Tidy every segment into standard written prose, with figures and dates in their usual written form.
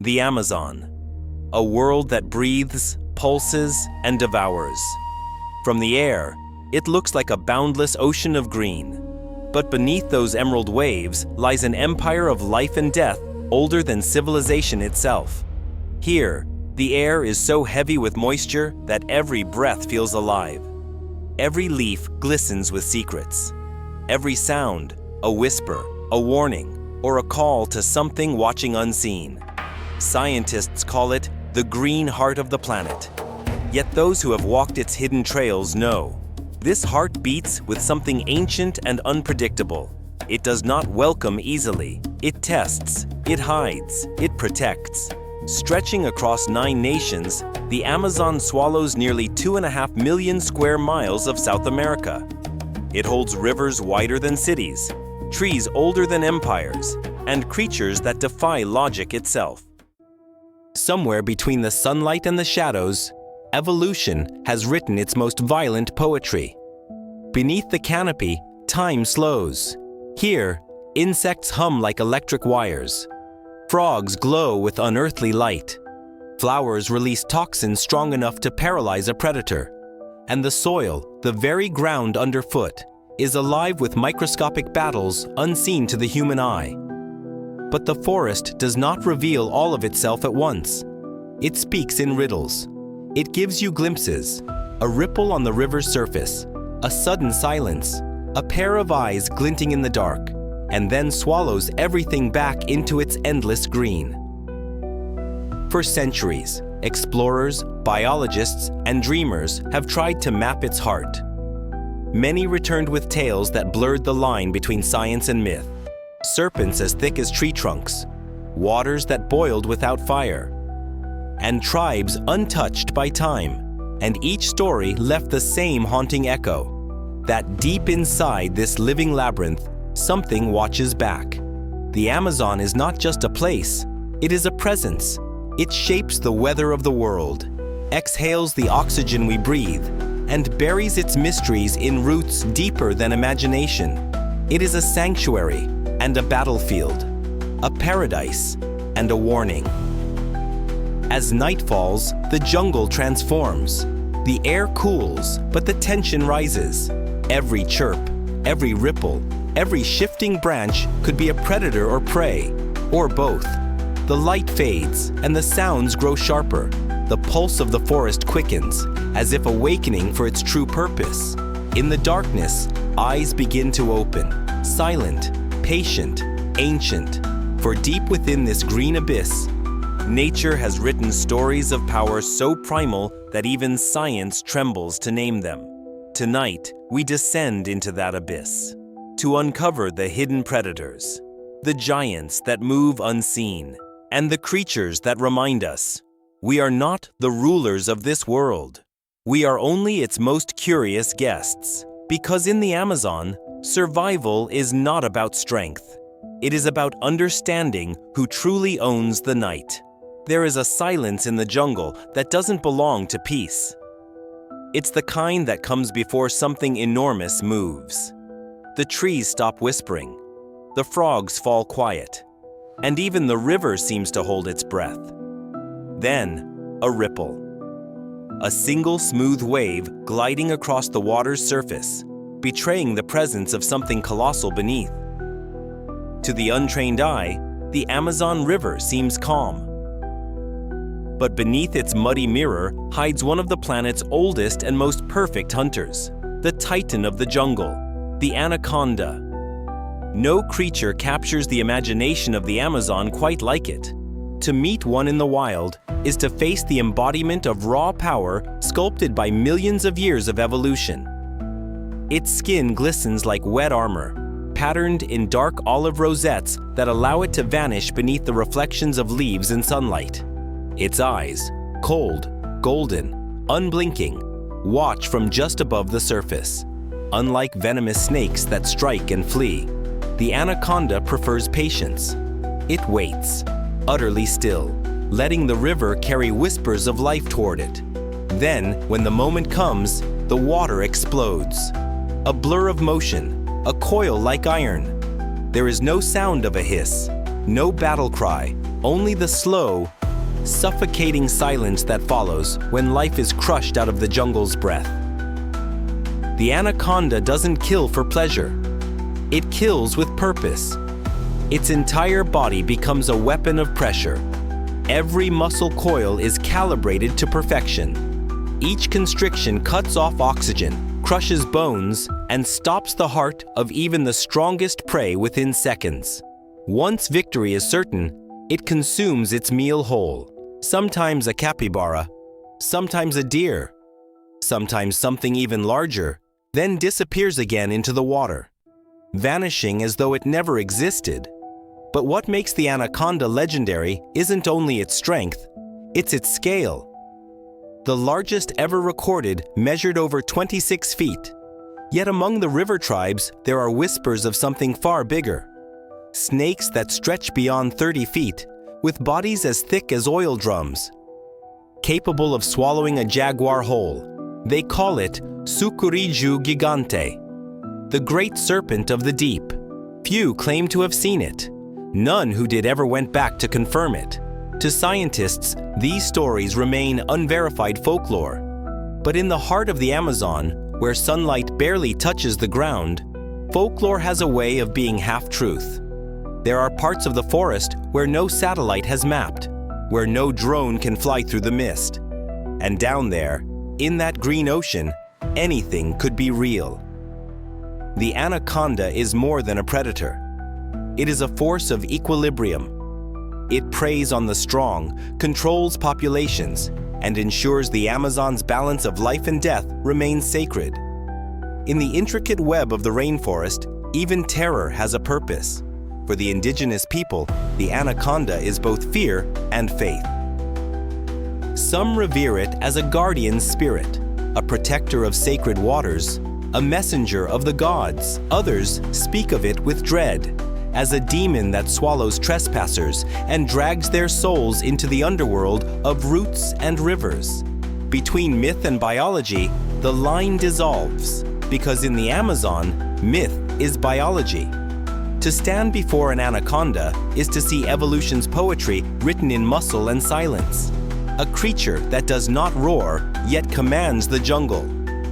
The Amazon, a world that breathes, pulses, and devours. From the air, it looks like a boundless ocean of green. But beneath those emerald waves lies an empire of life and death older than civilization itself. Here, the air is so heavy with moisture that every breath feels alive. Every leaf glistens with secrets. Every sound, a whisper, a warning, or a call to something watching unseen. Scientists call it the green heart of the planet. Yet those who have walked its hidden trails know this heart beats with something ancient and unpredictable. It does not welcome easily. It tests, it hides, it protects. Stretching across 9 nations, the Amazon swallows nearly 2.5 million square miles of South America. It holds rivers wider than cities, trees older than empires, and creatures that defy logic itself. Somewhere between the sunlight and the shadows, evolution has written its most violent poetry. Beneath the canopy, time slows. Here, insects hum like electric wires. Frogs glow with unearthly light. Flowers release toxins strong enough to paralyze a predator. And the soil, the very ground underfoot, is alive with microscopic battles unseen to the human eye. But the forest does not reveal all of itself at once. It speaks in riddles. It gives you glimpses, a ripple on the river's surface, a sudden silence, a pair of eyes glinting in the dark, and then swallows everything back into its endless green. For centuries, explorers, biologists, and dreamers have tried to map its heart. Many returned with tales that blurred the line between science and myth. Serpents as thick as tree trunks, waters that boiled without fire, and tribes untouched by time. And each story left the same haunting echo, that deep inside this living labyrinth, something watches back. The Amazon is not just a place, it is a presence. It shapes the weather of the world, exhales the oxygen we breathe, and buries its mysteries in roots deeper than imagination. It is a sanctuary and a battlefield, a paradise and a warning. As night falls, the jungle transforms. The air cools, but the tension rises. Every chirp, every ripple, every shifting branch could be a predator or prey, or both. The light fades, and the sounds grow sharper. The pulse of the forest quickens, as if awakening for its true purpose. In the darkness, eyes begin to open, silent, patient, ancient. For deep within this green abyss, nature has written stories of power so primal that even science trembles to name them. Tonight, we descend into that abyss, to uncover the hidden predators, the giants that move unseen, and the creatures that remind us we are not the rulers of this world. We are only its most curious guests. Because in the Amazon, survival is not about strength. It is about understanding who truly owns the night. There is a silence in the jungle that doesn't belong to peace. It's the kind that comes before something enormous moves. The trees stop whispering. The frogs fall quiet. And even the river seems to hold its breath. Then, a ripple. A single smooth wave gliding across the water's surface, betraying the presence of something colossal beneath. To the untrained eye, the Amazon River seems calm. But beneath its muddy mirror hides one of the planet's oldest and most perfect hunters, the titan of the jungle, the anaconda. No creature captures the imagination of the Amazon quite like it. To meet one in the wild is to face the embodiment of raw power sculpted by millions of years of evolution. Its skin glistens like wet armor, patterned in dark olive rosettes that allow it to vanish beneath the reflections of leaves and sunlight. Its eyes, cold, golden, unblinking, watch from just above the surface. Unlike venomous snakes that strike and flee, the anaconda prefers patience. It waits, utterly still, letting the river carry whispers of life toward it. Then, when the moment comes, the water explodes. A blur of motion, a coil like iron. There is no sound of a hiss, no battle cry, only the slow, suffocating silence that follows when life is crushed out of the jungle's breath. The anaconda doesn't kill for pleasure. It kills with purpose. Its entire body becomes a weapon of pressure. Every muscle coil is calibrated to perfection. Each constriction cuts off oxygen, crushes bones, and stops the heart of even the strongest prey within seconds. Once victory is certain, it consumes its meal whole. Sometimes a capybara, sometimes a deer, sometimes something even larger, then disappears again into the water, vanishing as though it never existed. But what makes the anaconda legendary isn't only its strength, it's its scale. The largest ever recorded measured over 26 feet. Yet among the river tribes, there are whispers of something far bigger. Snakes that stretch beyond 30 feet, with bodies as thick as oil drums. Capable of swallowing a jaguar whole, they call it Sukuriju Gigante, the great serpent of the deep. Few claim to have seen it. None who did ever went back to confirm it. To scientists, these stories remain unverified folklore. But in the heart of the Amazon, where sunlight barely touches the ground, folklore has a way of being half-truth. There are parts of the forest where no satellite has mapped, where no drone can fly through the mist. And down there, in that green ocean, anything could be real. The anaconda is more than a predator. It is a force of equilibrium. It preys on the strong, controls populations, and ensures the Amazon's balance of life and death remains sacred. In the intricate web of the rainforest, even terror has a purpose. For the indigenous people, the anaconda is both fear and faith. Some revere it as a guardian spirit, a protector of sacred waters, a messenger of the gods. Others speak of it with dread, as a demon that swallows trespassers and drags their souls into the underworld of roots and rivers. Between myth and biology, the line dissolves, because in the Amazon, myth is biology. To stand before an anaconda is to see evolution's poetry written in muscle and silence. A creature that does not roar, yet commands the jungle.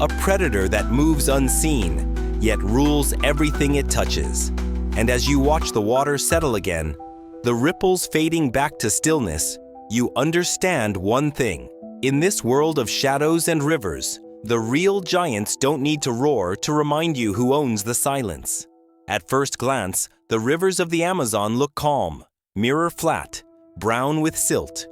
A predator that moves unseen, yet rules everything it touches. And as you watch the water settle again, the ripples fading back to stillness, you understand one thing. In this world of shadows and rivers, the real giants don't need to roar to remind you who owns the silence. At first glance, the rivers of the Amazon look calm, mirror flat, brown with silt,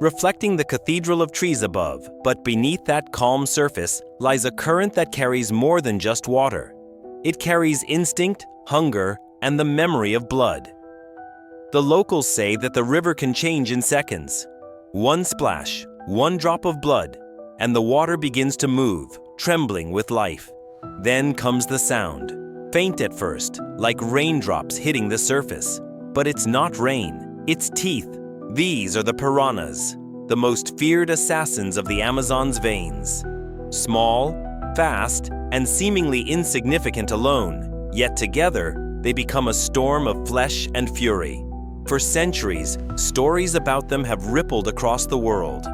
reflecting the cathedral of trees above. But beneath that calm surface lies a current that carries more than just water. It carries instinct, hunger, and the memory of blood. The locals say that the river can change in seconds. One splash, one drop of blood, and the water begins to move, trembling with life. Then comes the sound. Faint at first, like raindrops hitting the surface. But it's not rain, it's teeth. These are the piranhas, the most feared assassins of the Amazon's veins. Small, fast, and seemingly insignificant alone, yet together, they become a storm of flesh and fury. For centuries, stories about them have rippled across the world.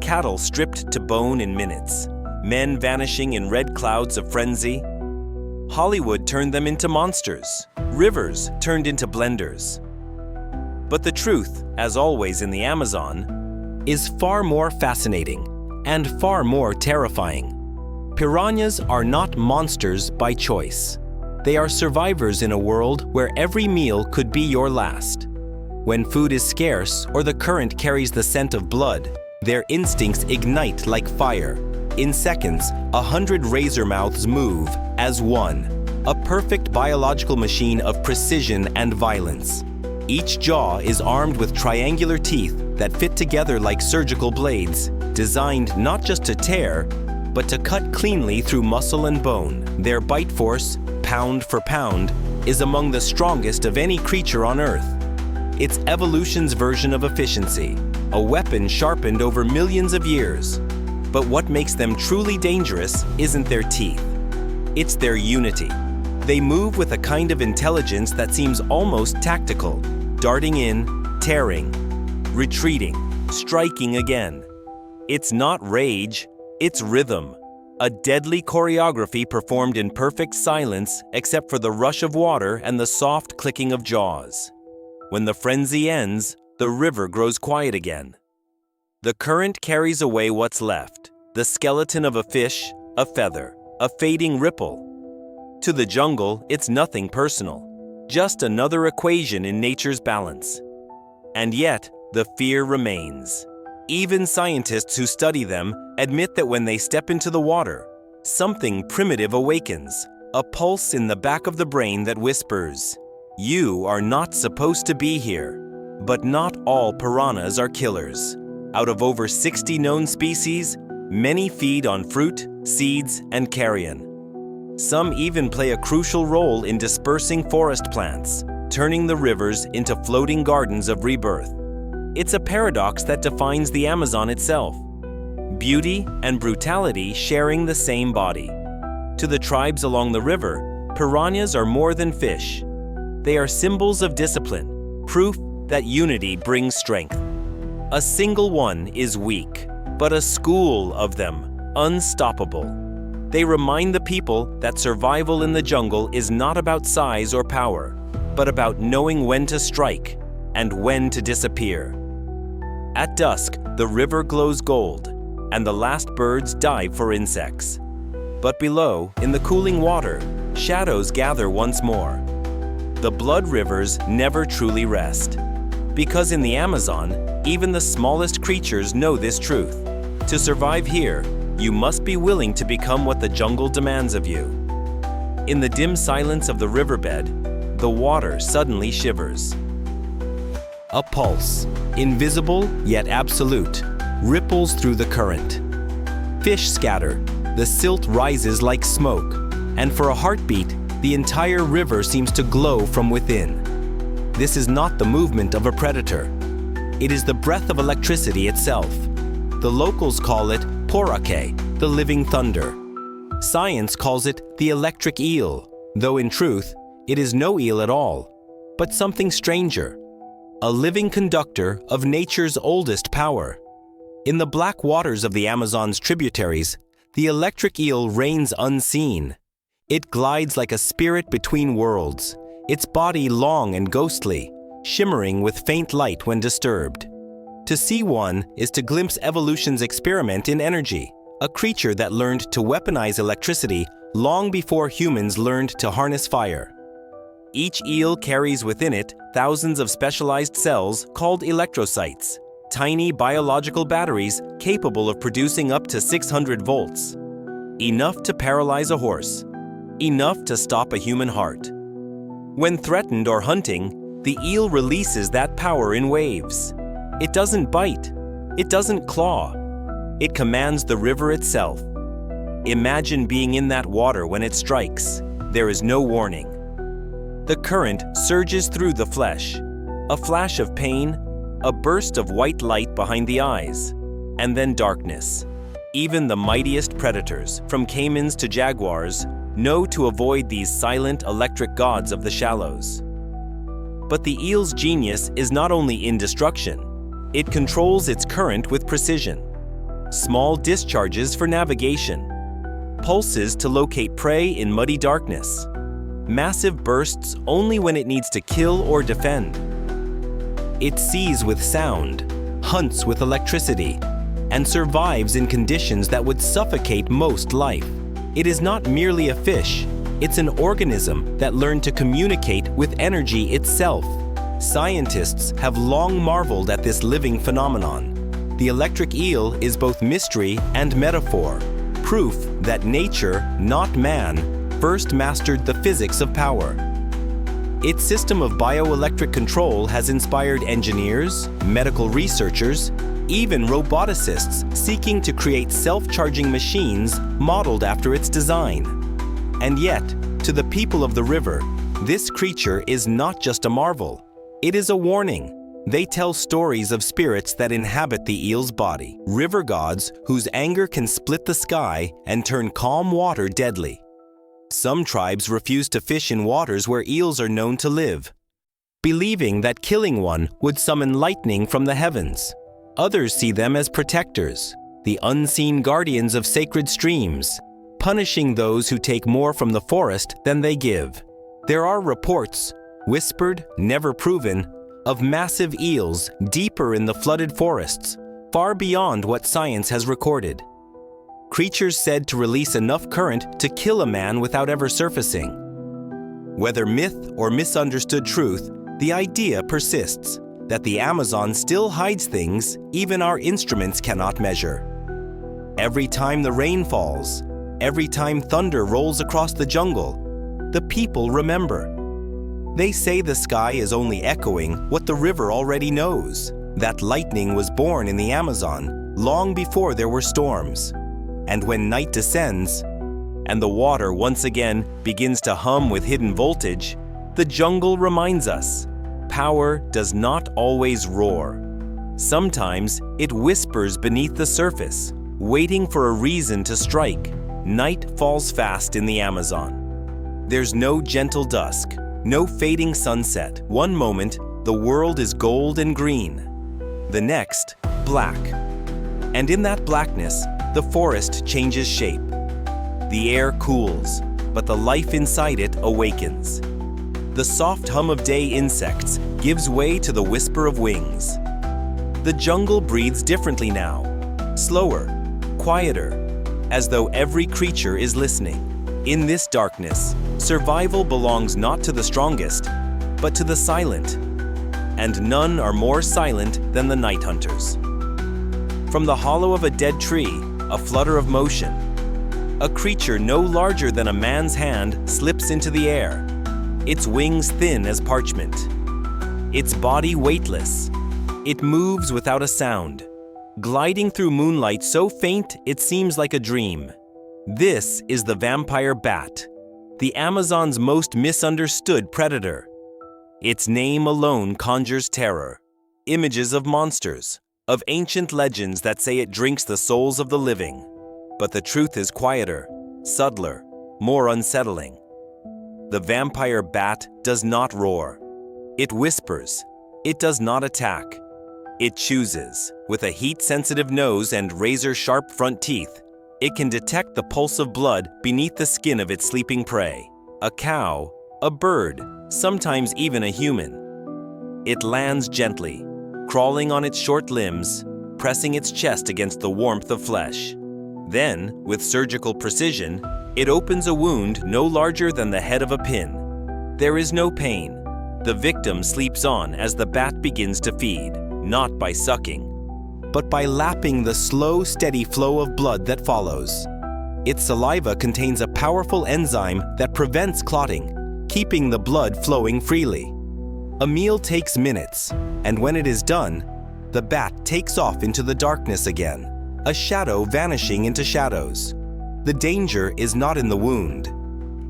Cattle stripped to bone in minutes, men vanishing in red clouds of frenzy. Hollywood turned them into monsters, rivers turned into blenders. But the truth, as always in the Amazon, is far more fascinating and far more terrifying. Piranhas are not monsters by choice. They are survivors in a world where every meal could be your last. When food is scarce or the current carries the scent of blood, their instincts ignite like fire. In seconds, 100 razor mouths move as one, a perfect biological machine of precision and violence. Each jaw is armed with triangular teeth that fit together like surgical blades, designed not just to tear, but to cut cleanly through muscle and bone. Their bite force, pound for pound, is among the strongest of any creature on Earth. It's evolution's version of efficiency, a weapon sharpened over millions of years. But what makes them truly dangerous isn't their teeth. It's their unity. They move with a kind of intelligence that seems almost tactical, darting in, tearing, retreating, striking again. It's not rage, it's rhythm. A deadly choreography performed in perfect silence except for the rush of water and the soft clicking of jaws. When the frenzy ends, the river grows quiet again. The current carries away what's left, the skeleton of a fish, a feather, a fading ripple. To the jungle, it's nothing personal, just another equation in nature's balance. And yet, the fear remains. Even scientists who study them admit that when they step into the water, something primitive awakens, a pulse in the back of the brain that whispers, "You are not supposed to be here." But not all piranhas are killers. Out of over 60 known species, many feed on fruit, seeds, and carrion. Some even play a crucial role in dispersing forest plants, turning the rivers into floating gardens of rebirth. It's a paradox that defines the Amazon itself. Beauty and brutality sharing the same body. To the tribes along the river, piranhas are more than fish. They are symbols of discipline, proof that unity brings strength. A single one is weak, but a school of them, unstoppable. They remind the people that survival in the jungle is not about size or power, but about knowing when to strike and when to disappear. At dusk, the river glows gold, and the last birds dive for insects. But below, in the cooling water, shadows gather once more. The blood rivers never truly rest. Because in the Amazon, even the smallest creatures know this truth. To survive here, you must be willing to become what the jungle demands of you. In the dim silence of the riverbed, the water suddenly shivers. A pulse, invisible yet absolute, ripples through the current. Fish scatter, the silt rises like smoke, and for a heartbeat, the entire river seems to glow from within. This is not the movement of a predator. It is the breath of electricity itself. The locals call it porake, the living thunder. Science calls it the electric eel, though in truth, it is no eel at all, but something stranger. A living conductor of nature's oldest power. In the black waters of the Amazon's tributaries, the electric eel reigns unseen. It glides like a spirit between worlds, its body long and ghostly, shimmering with faint light when disturbed. To see one is to glimpse evolution's experiment in energy, a creature that learned to weaponize electricity long before humans learned to harness fire. Each eel carries within it thousands of specialized cells called electrocytes, tiny biological batteries capable of producing up to 600 volts. Enough to paralyze a horse, enough to stop a human heart. When threatened or hunting, the eel releases that power in waves. It doesn't bite, it doesn't claw. It commands the river itself. Imagine being in that water when it strikes. There is no warning. The current surges through the flesh, a flash of pain, a burst of white light behind the eyes, and then darkness. Even the mightiest predators, from caimans to jaguars, know to avoid these silent electric gods of the shallows. But the eel's genius is not only in destruction, it controls its current with precision. Small discharges for navigation, pulses to locate prey in muddy darkness, massive bursts only when it needs to kill or defend. It sees with sound, hunts with electricity, and survives in conditions that would suffocate most life. It is not merely a fish, it's an organism that learned to communicate with energy itself. Scientists have long marveled at this living phenomenon. The electric eel is both mystery and metaphor, proof that nature, not man, first mastered the physics of power. Its system of bioelectric control has inspired engineers, medical researchers, even roboticists seeking to create self-charging machines modeled after its design. And yet, to the people of the river, this creature is not just a marvel. It is a warning. They tell stories of spirits that inhabit the eel's body, river gods whose anger can split the sky and turn calm water deadly. Some tribes refuse to fish in waters where eels are known to live. believing that killing one would summon lightning from the heavens. Others see them as protectors, the unseen guardians of sacred streams, punishing those who take more from the forest than they give. There are reports, whispered, never proven, of massive eels deeper in the flooded forests, far beyond what science has recorded. Creatures said to release enough current to kill a man without ever surfacing. Whether myth or misunderstood truth, the idea persists that the Amazon still hides things even our instruments cannot measure. Every time the rain falls, every time thunder rolls across the jungle, the people remember. They say the sky is only echoing what the river already knows, that lightning was born in the Amazon long before there were storms. And when night descends, and the water once again begins to hum with hidden voltage, the jungle reminds us, power does not always roar. Sometimes it whispers beneath the surface, waiting for a reason to strike. Night falls fast in the Amazon. There's no gentle dusk, no fading sunset. One moment, the world is gold and green. The next, black. And in that blackness, the forest changes shape. The air cools, but the life inside it awakens. The soft hum of day insects gives way to the whisper of wings. The jungle breathes differently now, slower, quieter, as though every creature is listening. In this darkness, survival belongs not to the strongest, but to the silent. And none are more silent than the night hunters. From the hollow of a dead tree, a flutter of motion. A creature no larger than a man's hand slips into the air, its wings thin as parchment, its body weightless. It moves without a sound, gliding through moonlight so faint it seems like a dream. This is the vampire bat, the Amazon's most misunderstood predator. Its name alone conjures terror, images of monsters, of ancient legends that say it drinks the souls of the living. But the truth is quieter, subtler, more unsettling. The vampire bat does not roar. It whispers. It does not attack. It chooses. With a heat-sensitive nose and razor-sharp front teeth, it can detect the pulse of blood beneath the skin of its sleeping prey. A cow, a bird, sometimes even a human. It lands gently, crawling on its short limbs, pressing its chest against the warmth of flesh. Then, with surgical precision, it opens a wound no larger than the head of a pin. There is no pain. The victim sleeps on as the bat begins to feed, not by sucking, but by lapping the slow, steady flow of blood that follows. Its saliva contains a powerful enzyme that prevents clotting, keeping the blood flowing freely. A meal takes minutes, and when it is done, the bat takes off into the darkness again, a shadow vanishing into shadows. The danger is not in the wound.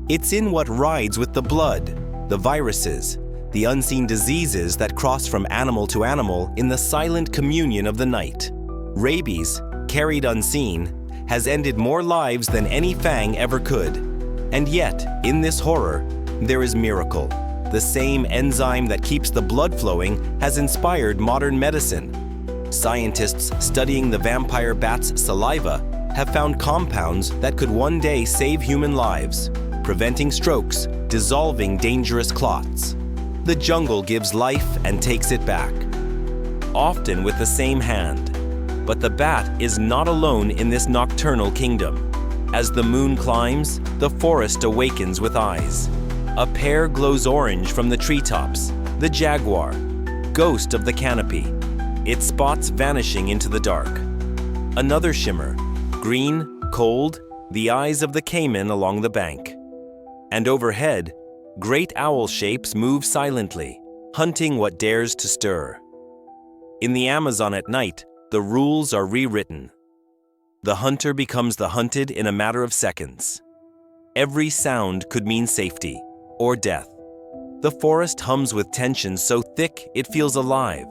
It's in what rides with the blood, the viruses, the unseen diseases that cross from animal to animal in the silent communion of the night. Rabies, carried unseen, has ended more lives than any fang ever could. And yet, in this horror, there is miracle. The same enzyme that keeps the blood flowing has inspired modern medicine. Scientists studying the vampire bat's saliva have found compounds that could one day save human lives, preventing strokes, dissolving dangerous clots. The jungle gives life and takes it back, often with the same hand. But the bat is not alone in this nocturnal kingdom. As the moon climbs, the forest awakens with eyes. A pair glows orange from the treetops, the jaguar, ghost of the canopy, its spots vanishing into the dark. Another shimmer, green, cold, the eyes of the caiman along the bank. And overhead, great owl shapes move silently, hunting what dares to stir. In the Amazon at night, the rules are rewritten. The hunter becomes the hunted in a matter of seconds. Every sound could mean safety or death. The forest hums with tension so thick it feels alive,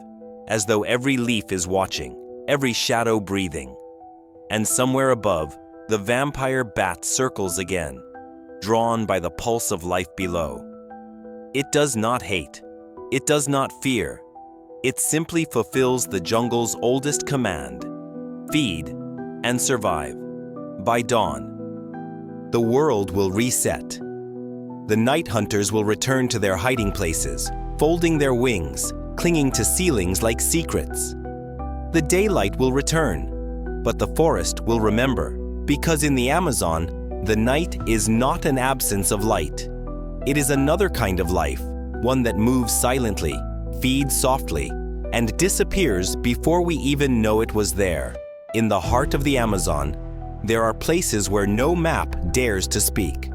as though every leaf is watching, every shadow breathing. And somewhere above, the vampire bat circles again, drawn by the pulse of life below. It does not hate. It does not fear. It simply fulfills the jungle's oldest command: feed and survive. By dawn, the world will reset. The night hunters will return to their hiding places, folding their wings, clinging to ceilings like secrets. The daylight will return, but the forest will remember, because in the Amazon, the night is not an absence of light. It is another kind of life, one that moves silently, feeds softly, and disappears before we even know it was there. In the heart of the Amazon, there are places where no map dares to speak.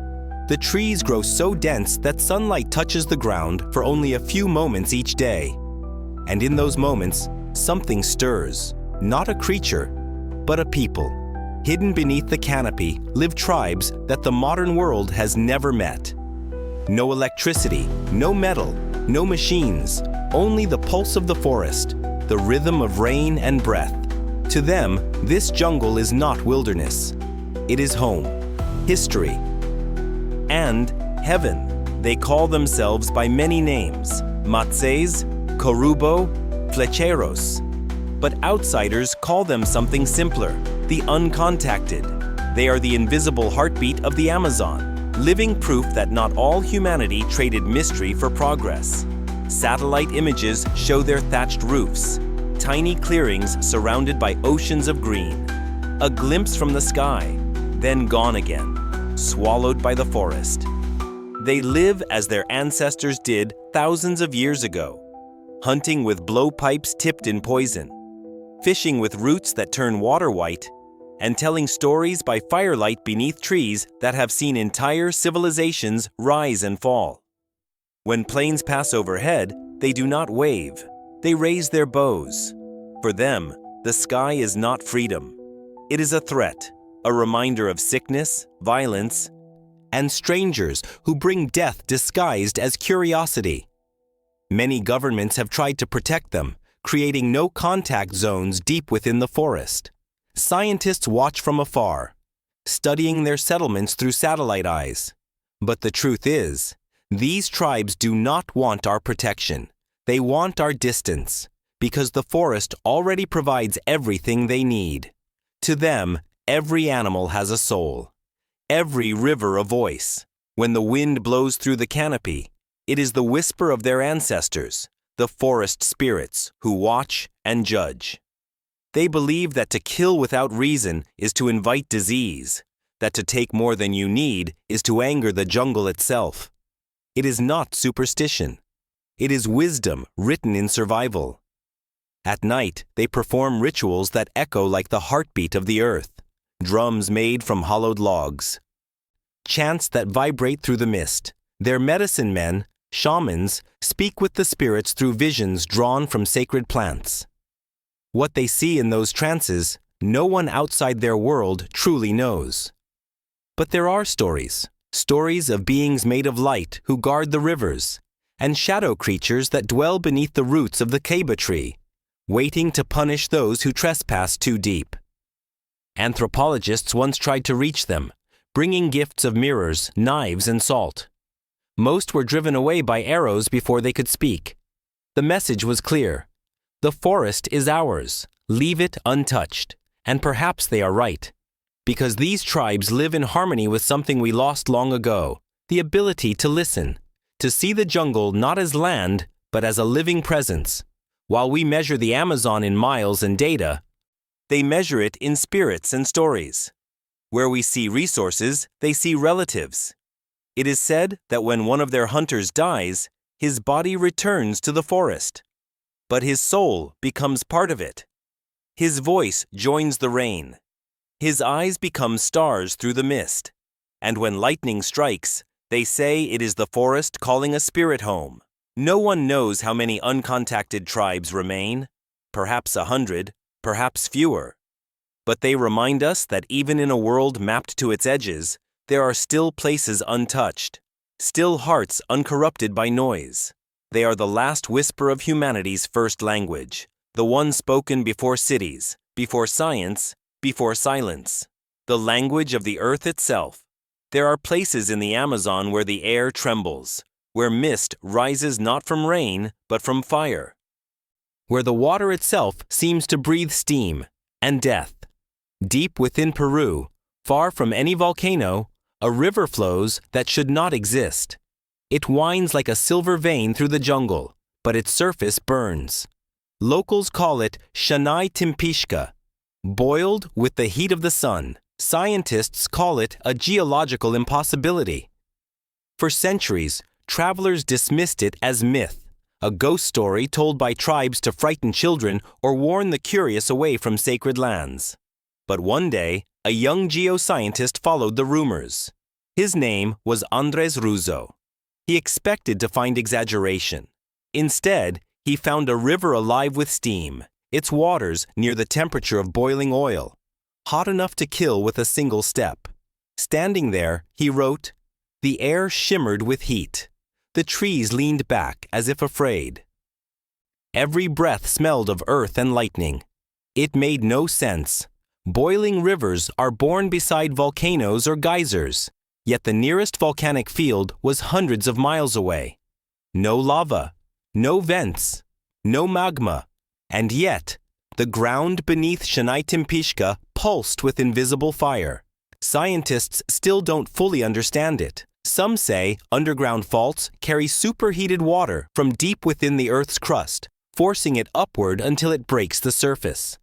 The trees grow so dense that sunlight touches the ground for only a few moments each day. And in those moments, something stirs. Not a creature, but a people. Hidden beneath the canopy live tribes that the modern world has never met. No electricity, no metal, no machines, only the pulse of the forest, the rhythm of rain and breath. To them, this jungle is not wilderness. It is home, history, and heaven. They call themselves by many names: Matses, Corubo, Flecheros. But outsiders call them something simpler: the uncontacted. They are the invisible heartbeat of the Amazon, living proof that not all humanity traded mystery for progress. Satellite images show their thatched roofs, tiny clearings surrounded by oceans of green. A glimpse from the sky, then gone again, swallowed by the forest. They live as their ancestors did thousands of years ago, hunting with blowpipes tipped in poison, fishing with roots that turn water white, and telling stories by firelight beneath trees that have seen entire civilizations rise and fall. When planes pass overhead, they do not wave. They raise their bows. For them, the sky is not freedom. It is a threat, a reminder of sickness, violence, and strangers who bring death disguised as curiosity. Many governments have tried to protect them, creating no-contact zones deep within the forest. Scientists watch from afar, studying their settlements through satellite eyes. But the truth is, these tribes do not want our protection. They want our distance, because the forest already provides everything they need. To them, every animal has a soul, every river a voice. When the wind blows through the canopy, it is the whisper of their ancestors, the forest spirits who watch and judge. They believe that to kill without reason is to invite disease, that to take more than you need is to anger the jungle itself. It is not superstition. It is wisdom written in survival. At night, they perform rituals that echo like the heartbeat of the earth, drums made from hollowed logs, chants that vibrate through the mist. Their medicine men, shamans, speak with the spirits through visions drawn from sacred plants. What they see in those trances, no one outside their world truly knows. But there are stories of beings made of light who guard the rivers, and shadow creatures that dwell beneath the roots of the ceiba tree, waiting to punish those who trespass too deep. Anthropologists once tried to reach them, bringing gifts of mirrors, knives, and salt. Most were driven away by arrows before they could speak. The message was clear: the forest is ours, leave it untouched. And perhaps they are right, because these tribes live in harmony with something we lost long ago: the ability to listen, to see the jungle not as land, but as a living presence. While we measure the Amazon in miles and data, they measure it in spirits and stories. Where we see resources, they see relatives. It is said that when one of their hunters dies, his body returns to the forest, but his soul becomes part of it. His voice joins the rain. His eyes become stars through the mist. And when lightning strikes, they say it is the forest calling a spirit home. No one knows how many uncontacted tribes remain. Perhaps 100, perhaps fewer. But they remind us that even in a world mapped to its edges, there are still places untouched, still hearts uncorrupted by noise. They are the last whisper of humanity's first language, the one spoken before cities, before science, before silence. The language of the earth itself. There are places in the Amazon where the air trembles, where mist rises not from rain, but from fire, where the water itself seems to breathe steam and death. Deep within Peru, far from any volcano, a river flows that should not exist. It winds like a silver vein through the jungle, but its surface burns. Locals call it Shanai Timpishka, boiled with the heat of the sun. Scientists call it a geological impossibility. For centuries, travelers dismissed it as myth, a ghost story told by tribes to frighten children or warn the curious away from sacred lands. But one day, a young geoscientist followed the rumors. His name was Andres Ruzo. He expected to find exaggeration. Instead, he found a river alive with steam, its waters near the temperature of boiling oil, hot enough to kill with a single step. Standing there, he wrote, "The air shimmered with heat. The trees leaned back as if afraid. Every breath smelled of earth and lightning. It made no sense. Boiling rivers are born beside volcanoes or geysers, yet the nearest volcanic field was hundreds of miles away. No lava, no vents, no magma, and yet the ground beneath Shanai Timpishka pulsed with invisible fire. Scientists still don't fully understand it. Some say underground faults carry superheated water from deep within the Earth's crust, forcing it upward until it breaks the surface.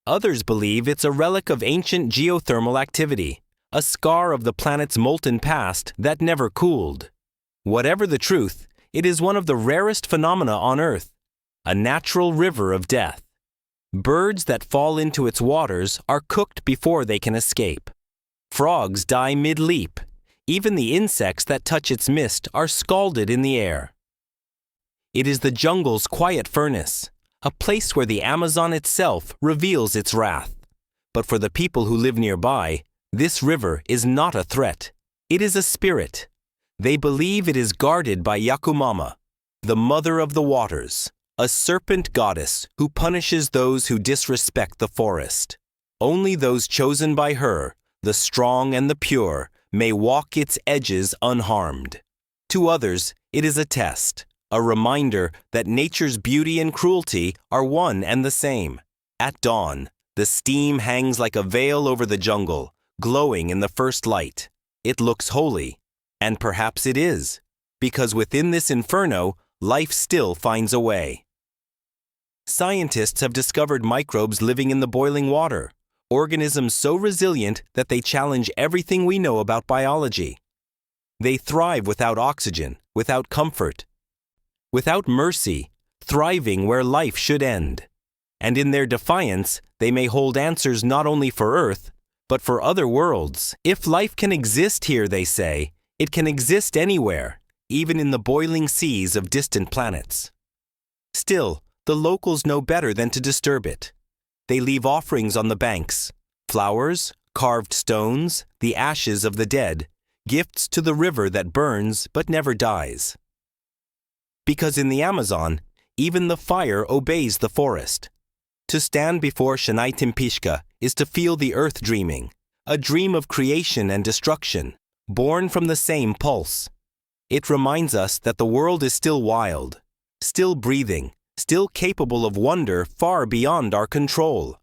Others believe it's a relic of ancient geothermal activity, a scar of the planet's molten past that never cooled. Whatever the truth, it is one of the rarest phenomena on Earth, a natural river of death. Birds that fall into its waters are cooked before they can escape. Frogs die mid-leap. Even the insects that touch its mist are scalded in the air. It is the jungle's quiet furnace, a place where the Amazon itself reveals its wrath. But for the people who live nearby, this river is not a threat. It is a spirit. They believe it is guarded by Yakumama, the mother of the waters, a serpent goddess who punishes those who disrespect the forest. Only those chosen by her, the strong and the pure, may walk its edges unharmed. To others, it is a test, a reminder that nature's beauty and cruelty are one and the same. At dawn, the steam hangs like a veil over the jungle, glowing in the first light. It looks holy, and perhaps it is, because within this inferno, life still finds a way. Scientists have discovered microbes living in the boiling water, organisms so resilient that they challenge everything we know about biology. They thrive without oxygen, without comfort, without mercy, thriving where life should end. And in their defiance, they may hold answers not only for Earth, but for other worlds. If life can exist here, they say, it can exist anywhere, even in the boiling seas of distant planets. Still, the locals know better than to disturb it. They leave offerings on the banks, flowers, carved stones, the ashes of the dead, gifts to the river that burns but never dies. Because in the Amazon, even the fire obeys the forest. To stand before Shanai Timpishka is to feel the earth dreaming, a dream of creation and destruction, born from the same pulse. It reminds us that the world is still wild, still breathing, still capable of wonder far beyond our control.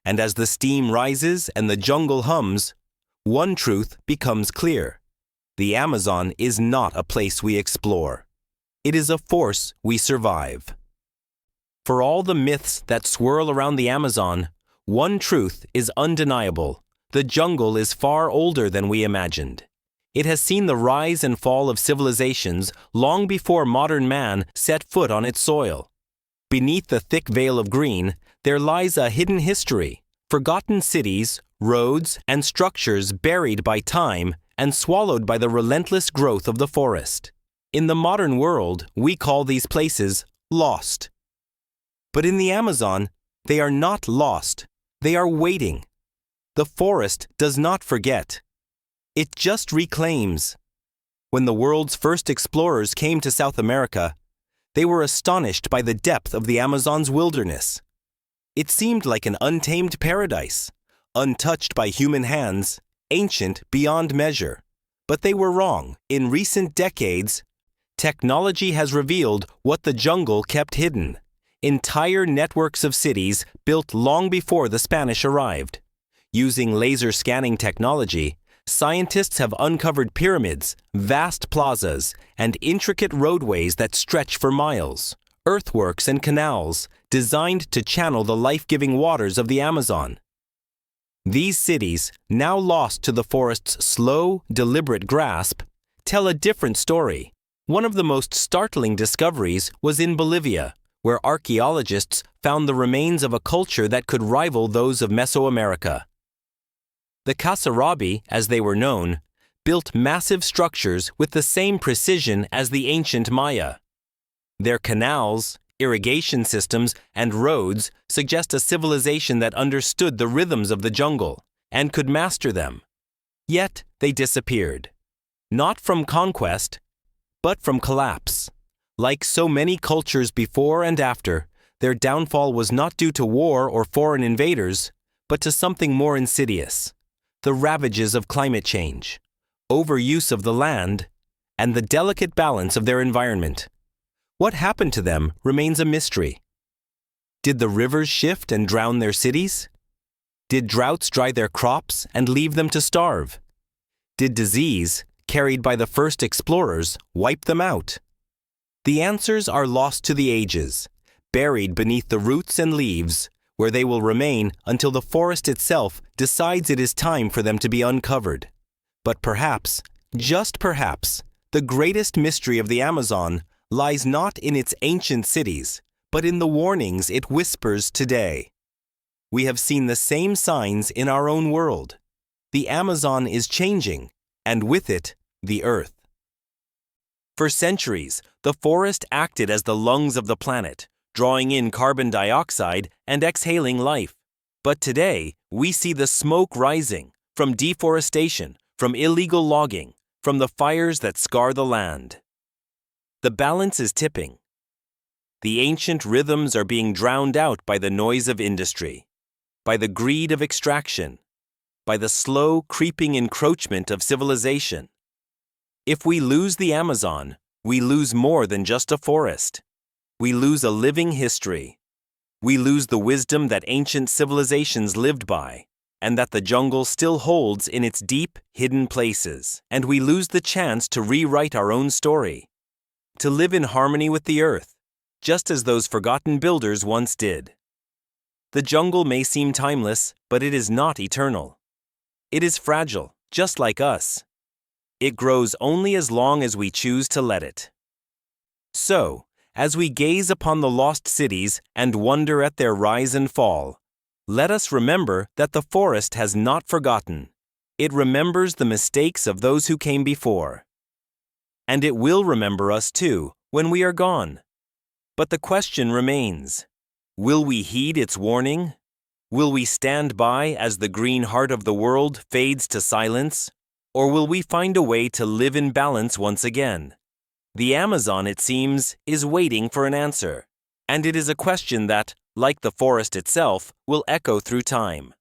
And as the steam rises and the jungle hums, one truth becomes clear. The Amazon is not a place we explore. It is a force we survive. For all the myths that swirl around the Amazon, one truth is undeniable. The jungle is far older than we imagined. It has seen the rise and fall of civilizations long before modern man set foot on its soil. Beneath the thick veil of green, there lies a hidden history, forgotten cities, roads, and structures buried by time and swallowed by the relentless growth of the forest. In the modern world, we call these places lost. But in the Amazon, they are not lost. They are waiting. The forest does not forget. It just reclaims. When the world's first explorers came to South America, they were astonished by the depth of the Amazon's wilderness. It seemed like an untamed paradise, untouched by human hands, ancient beyond measure. But they were wrong. In recent decades, Technology has revealed what the jungle kept hidden. Entire networks of cities built long before the Spanish arrived. Using laser scanning technology, scientists have uncovered pyramids, vast plazas, and intricate roadways that stretch for miles, earthworks and canals designed to channel the life-giving waters of the Amazon. These cities, now lost to the forest's slow, deliberate grasp, tell a different story. One of the most startling discoveries was in Bolivia, where archaeologists found the remains of a culture that could rival those of Mesoamerica. The Kasarabi, as they were known, built massive structures with the same precision as the ancient Maya. Their canals, irrigation systems, and roads suggest a civilization that understood the rhythms of the jungle and could master them. Yet they disappeared. Not from conquest, but from collapse. Like so many cultures before and after, their downfall was not due to war or foreign invaders, but to something more insidious: the ravages of climate change, overuse of the land, and the delicate balance of their environment. What happened to them remains a mystery. Did the rivers shift and drown their cities? Did droughts dry their crops and leave them to starve? Did disease, carried by the first explorers, wipe them out? The answers are lost to the ages, buried beneath the roots and leaves, where they will remain until the forest itself decides it is time for them to be uncovered. But perhaps, just perhaps, the greatest mystery of the Amazon lies not in its ancient cities, but in the warnings it whispers today. We have seen the same signs in our own world. The Amazon is changing, and with it, the earth. For centuries, the forest acted as the lungs of the planet, drawing in carbon dioxide and exhaling life. But today, we see the smoke rising from deforestation, from illegal logging, from the fires that scar the land. The balance is tipping. The ancient rhythms are being drowned out by the noise of industry, by the greed of extraction, by the slow, creeping encroachment of civilization. If we lose the Amazon, we lose more than just a forest. We lose a living history. We lose the wisdom that ancient civilizations lived by, and that the jungle still holds in its deep, hidden places. And we lose the chance to rewrite our own story, to live in harmony with the earth, just as those forgotten builders once did. The jungle may seem timeless, but it is not eternal. It is fragile, just like us. It grows only as long as we choose to let it. So, as we gaze upon the lost cities and wonder at their rise and fall, let us remember that the forest has not forgotten. It remembers the mistakes of those who came before. And it will remember us too when we are gone. But the question remains: will we heed its warning? Will we stand by as the green heart of the world fades to silence? Or will we find a way to live in balance once again? The Amazon, it seems, is waiting for an answer. And it is a question that, like the forest itself, will echo through time.